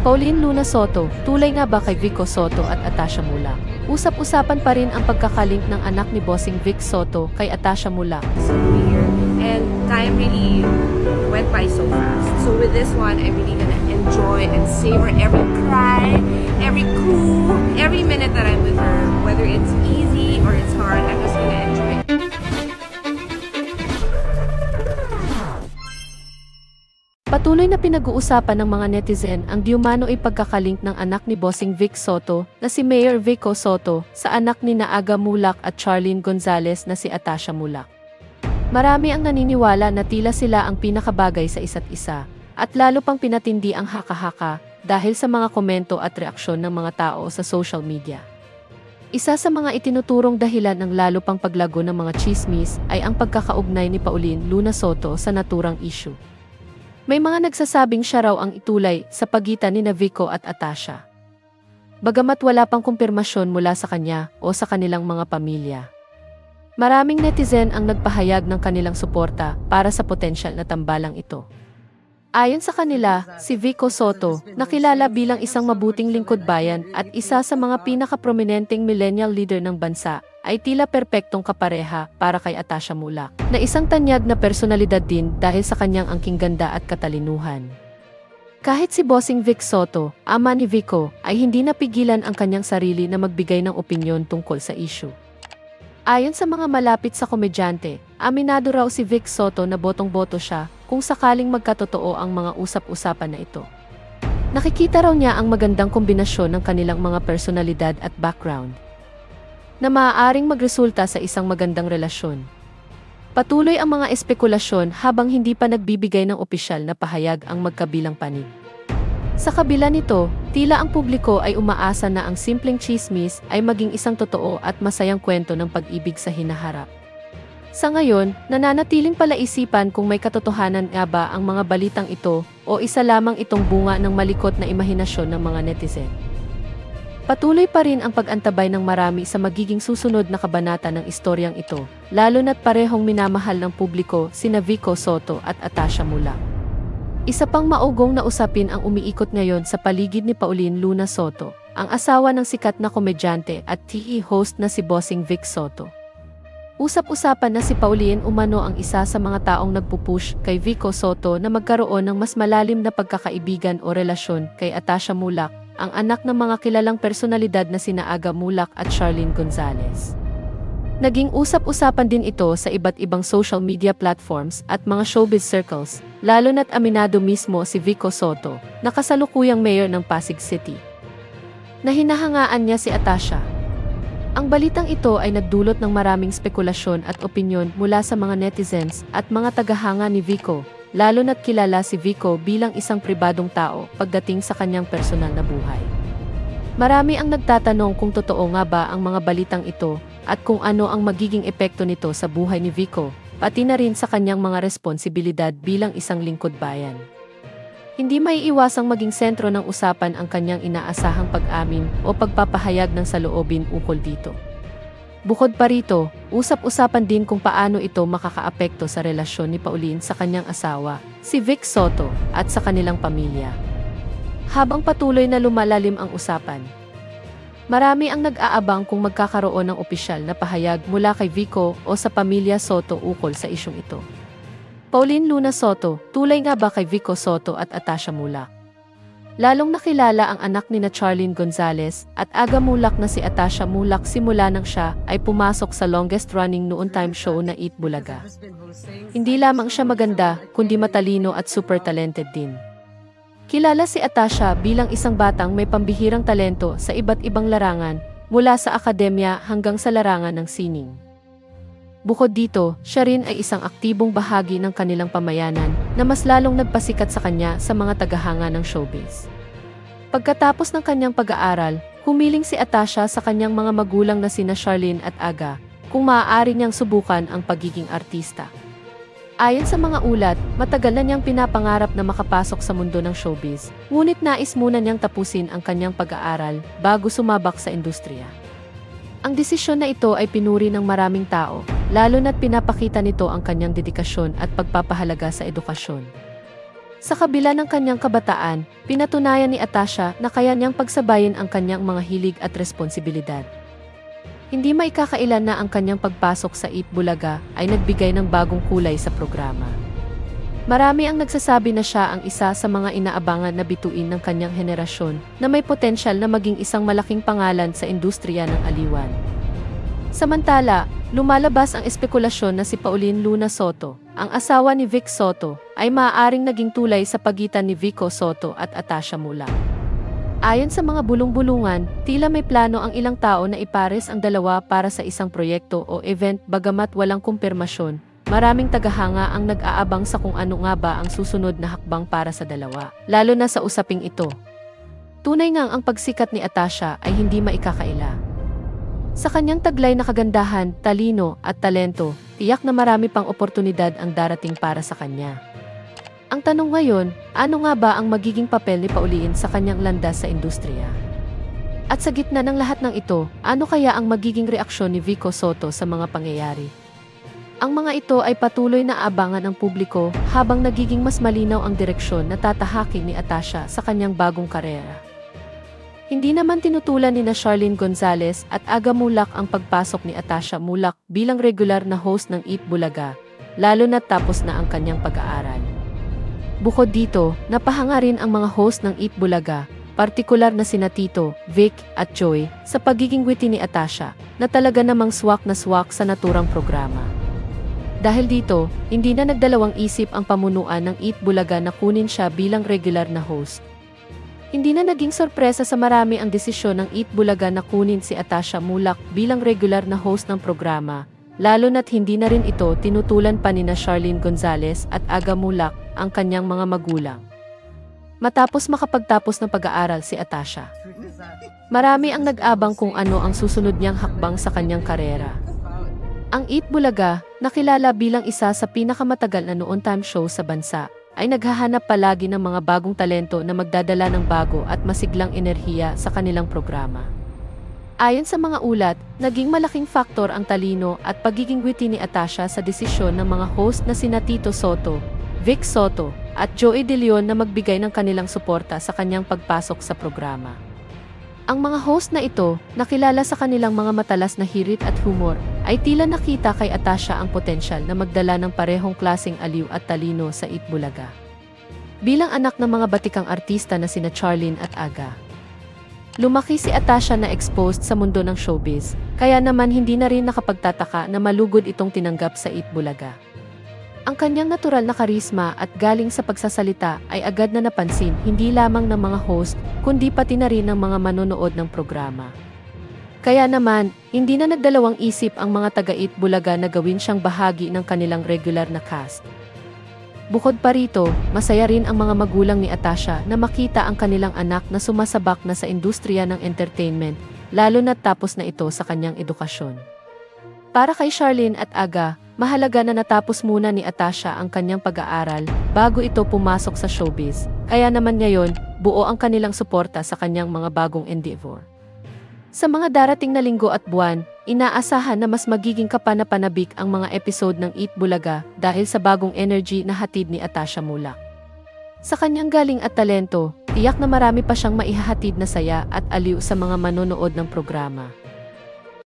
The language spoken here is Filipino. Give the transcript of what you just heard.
Pauline Luna Soto, tulay nga ba kay Vico Soto at Atasha Mulak? Usap-usapan pa rin ang pagkakalink ng anak ni Bossing Vic Soto kay Atasha Mulak. So weird, and time really went by so fast. So with this one, I'm really gonna enjoy and savor every cry, every coo, every minute that I'm with her. Whether it's easy or it's hard, I'm just gonna enjoy it. Patuloy na pinag-uusapan ng mga netizen ang diumano ay pagkakalink ng anak ni Bossing Vic Soto na si Mayor Vico Soto sa anak ni Aga Mulak at Charlene Gonzalez na si Atasha Mulak. Marami ang naniniwala na tila sila ang pinakabagay sa isa't isa at lalo pang pinatindi ang haka-haka dahil sa mga komento at reaksyon ng mga tao sa social media. Isa sa mga itinuturong dahilan ng lalo pang paglago ng mga chismis ay ang pagkakaugnay ni Pauline Luna Soto sa naturang issue. May mga nagsasabing siya raw ang itulay sa pagitan ni Vico at Atasha. Bagamat wala pang kumpirmasyon mula sa kanya o sa kanilang mga pamilya. Maraming netizen ang nagpahayag ng kanilang suporta para sa potensyal na tambalang ito. Ayon sa kanila, si Vico Soto, nakilala bilang isang mabuting lingkod bayan at isa sa mga pinaka-prominenteng millennial leader ng bansa, ay tila perpektong kapareha para kay Atasha Mulak, na isang tanyag na personalidad din dahil sa kanyang angking ganda at katalinuhan. Kahit si Bossing Vic Soto, ama ni Vico, ay hindi napigilan ang kanyang sarili na magbigay ng opinyon tungkol sa issue. Ayon sa mga malapit sa komedyante, aminado raw si Vic Soto na botong-boto siya kung sakaling magkatotoo ang mga usap-usapan na ito. Nakikita raw niya ang magandang kombinasyon ng kanilang mga personalidad at background na maaaring magresulta sa isang magandang relasyon. Patuloy ang mga espekulasyon habang hindi pa nagbibigay ng opisyal na pahayag ang magkabilang panig. Sa kabila nito, tila ang publiko ay umaasa na ang simpleng chismis ay maging isang totoo at masayang kwento ng pag-ibig sa hinaharap. Sa ngayon, nananatiling palaisipan kung may katotohanan nga ba ang mga balitang ito o isa lamang itong bunga ng malikot na imahinasyon ng mga netizen. Patuloy pa rin ang pag-antabay ng marami sa magiging susunod na kabanata ng istoryang ito, lalo na't parehong minamahal ng publiko sina Vico Soto at Atasha Mulak. Isa pang maugong na usapin ang umiikot ngayon sa paligid ni Pauline Luna Soto, ang asawa ng sikat na komedyante at TV host na si Bossing Vic Soto. Usap-usapan na si Pauline umano ang isa sa mga taong nagpupush kay Vico Soto na magkaroon ng mas malalim na pagkakaibigan o relasyon kay Atasha Mulak, ang anak ng mga kilalang personalidad na sina Aga Mulak at Charlene Gonzalez. Naging usap-usapan din ito sa iba't ibang social media platforms at mga showbiz circles, lalo na't aminado mismo si Vico Soto, na kasalukuyang mayor ng Pasig City, na hinahangaan niya si Atasha. Ang balitang ito ay nagdulot ng maraming spekulasyon at opinyon mula sa mga netizens at mga tagahanga ni Vico, lalo na't kilala si Vico bilang isang pribadong tao pagdating sa kanyang personal na buhay. Marami ang nagtatanong kung totoo nga ba ang mga balitang ito at kung ano ang magiging epekto nito sa buhay ni Vico, pati na rin sa kanyang mga responsibilidad bilang isang lingkod bayan. Hindi maiiwasang maging sentro ng usapan ang kanyang inaasahang pag-amin o pagpapahayag ng saloobin ukol dito. Bukod pa rito, usap-usapan din kung paano ito makakaapekto sa relasyon ni Pauline sa kanyang asawa, si Vic Soto, at sa kanilang pamilya. Habang patuloy na lumalalim ang usapan, marami ang nag-aabang kung magkakaroon ng opisyal na pahayag mula kay Vico o sa pamilya Soto ukol sa isyung ito. Pauline Luna Soto, tulay nga ba kay Vico Soto at Atasha Mulak? Lalong nakilala ang anak ni Charlene Gonzalez at Aga Mulak na si Atasha Mulak simula nang siya ay pumasok sa longest-running noon time show na Eat Bulaga. Hindi lamang siya maganda, kundi matalino at super talented din. Kilala si Atasha bilang isang batang may pambihirang talento sa iba't ibang larangan, mula sa akademya hanggang sa larangan ng sining. Bukod dito, siya rin ay isang aktibong bahagi ng kanilang pamayanan na mas lalong nagpasikat sa kanya sa mga tagahanga ng showbiz. Pagkatapos ng kanyang pag-aaral, humiling si Atasha sa kanyang mga magulang na sina Charlene at Aga kung maaari niyang subukan ang pagiging artista. Ayon sa mga ulat, matagal na niyang pinapangarap na makapasok sa mundo ng showbiz, ngunit nais muna niyang tapusin ang kanyang pag-aaral bago sumabak sa industriya. Ang desisyon na ito ay pinuri ng maraming tao, lalo na't pinapakita nito ang kanyang dedikasyon at pagpapahalaga sa edukasyon. Sa kabila ng kanyang kabataan, pinatunayan ni Atasha na kaya niyang pagsabayin ang kanyang mga hilig at responsibilidad. Hindi maikakailan na ang kanyang pagpasok sa Eat Bulaga ay nagbigay ng bagong kulay sa programa. Marami ang nagsasabi na siya ang isa sa mga inaabangan na bituin ng kanyang henerasyon na may potensyal na maging isang malaking pangalan sa industriya ng aliwan. Samantala, lumalabas ang espekulasyon na si Pauline Luna Soto, ang asawa ni Vic Soto, ay maaaring naging tulay sa pagitan ni Vico Soto at Atasha Mulak. Ayon sa mga bulong-bulungan, tila may plano ang ilang tao na ipares ang dalawa para sa isang proyekto o event bagamat walang kumpirmasyon. Maraming tagahanga ang nag-aabang sa kung ano nga ba ang susunod na hakbang para sa dalawa, lalo na sa usaping ito. Tunay ngang ang pagsikat ni Atasha ay hindi maikakaila. Sa kanyang taglay na kagandahan, talino at talento, tiyak na marami pang oportunidad ang darating para sa kanya. Ang tanong ngayon, ano nga ba ang magiging papel ni Pauline sa kanyang landas sa industriya? At sa gitna ng lahat ng ito, ano kaya ang magiging reaksyon ni Vico Soto sa mga pangyayari? Ang mga ito ay patuloy na abangan ng publiko habang nagiging mas malinaw ang direksyon na tatahakin ni Atasha sa kanyang bagong karera. Hindi naman tinutulan ni Charlene Gonzalez at Aga Mulak ang pagpasok ni Atasha Mulak bilang regular na host ng Eat Bulaga, lalo na tapos na ang kanyang pag-aaral. Bukod dito, napahanga rin ang mga host ng Eat Bulaga, partikular na sina Tito, Vic at Joy, sa pagiging witty ni Atasha, na talaga namang swak na swak sa naturang programa. Dahil dito, hindi na nagdalawang isip ang pamunuan ng Eat Bulaga na kunin siya bilang regular na host. Hindi na naging sorpresa sa marami ang desisyon ng Eat Bulaga na kunin si Atasha Mulak bilang regular na host ng programa, lalo na't hindi na rin ito tinutulan pa ni Charlene Gonzalez at Aga Mulak ang kanyang mga magulang. Matapos makapagtapos ng pag-aaral si Atasha, marami ang nag-abang kung ano ang susunod niyang hakbang sa kanyang karera. Ang Eat Bulaga, nakilala bilang isa sa pinakamatagal na noon-time show sa bansa, ay naghahanap palagi ng mga bagong talento na magdadala ng bago at masiglang enerhiya sa kanilang programa. Ayon sa mga ulat, naging malaking faktor ang talino at pagiging witty ni Atasha sa desisyon ng mga host na sina Tito Soto, Vic Soto, at Joey De Leon na magbigay ng kanilang suporta sa kanyang pagpasok sa programa. Ang mga host na ito, nakilala sa kanilang mga matalas na hirit at humor, ay tila nakita kay Atasha ang potensyal na magdala ng parehong klaseng aliw at talino sa Eat Bulaga. Bilang anak ng mga batikang artista na sina Charlene at Aga, lumaki si Atasha na exposed sa mundo ng showbiz, kaya naman hindi na rin nakapagtataka na malugod itong tinanggap sa Eat Bulaga. Ang kanyang natural na karisma at galing sa pagsasalita ay agad na napansin hindi lamang ng mga host, kundi pati na rin ng mga manonood ng programa. Kaya naman, hindi na nagdalawang isip ang mga taga-Eat Bulaga na gawin siyang bahagi ng kanilang regular na cast. Bukod pa rito, masaya rin ang mga magulang ni Atasha na makita ang kanilang anak na sumasabak na sa industriya ng entertainment, lalo na tapos na ito sa kanyang edukasyon. Para kay Charlene at Aga, mahalaga na natapos muna ni Atasha ang kanyang pag-aaral bago ito pumasok sa showbiz, kaya naman ngayon, buo ang kanilang suporta sa kanyang mga bagong endeavor. Sa mga darating na linggo at buwan, inaasahan na mas magiging kapanapanabik ang mga episode ng Eat Bulaga dahil sa bagong energy na hatid ni Atasha Mulak. Sa kanyang galing at talento, tiyak na marami pa siyang maihahatid na saya at aliw sa mga manonood ng programa.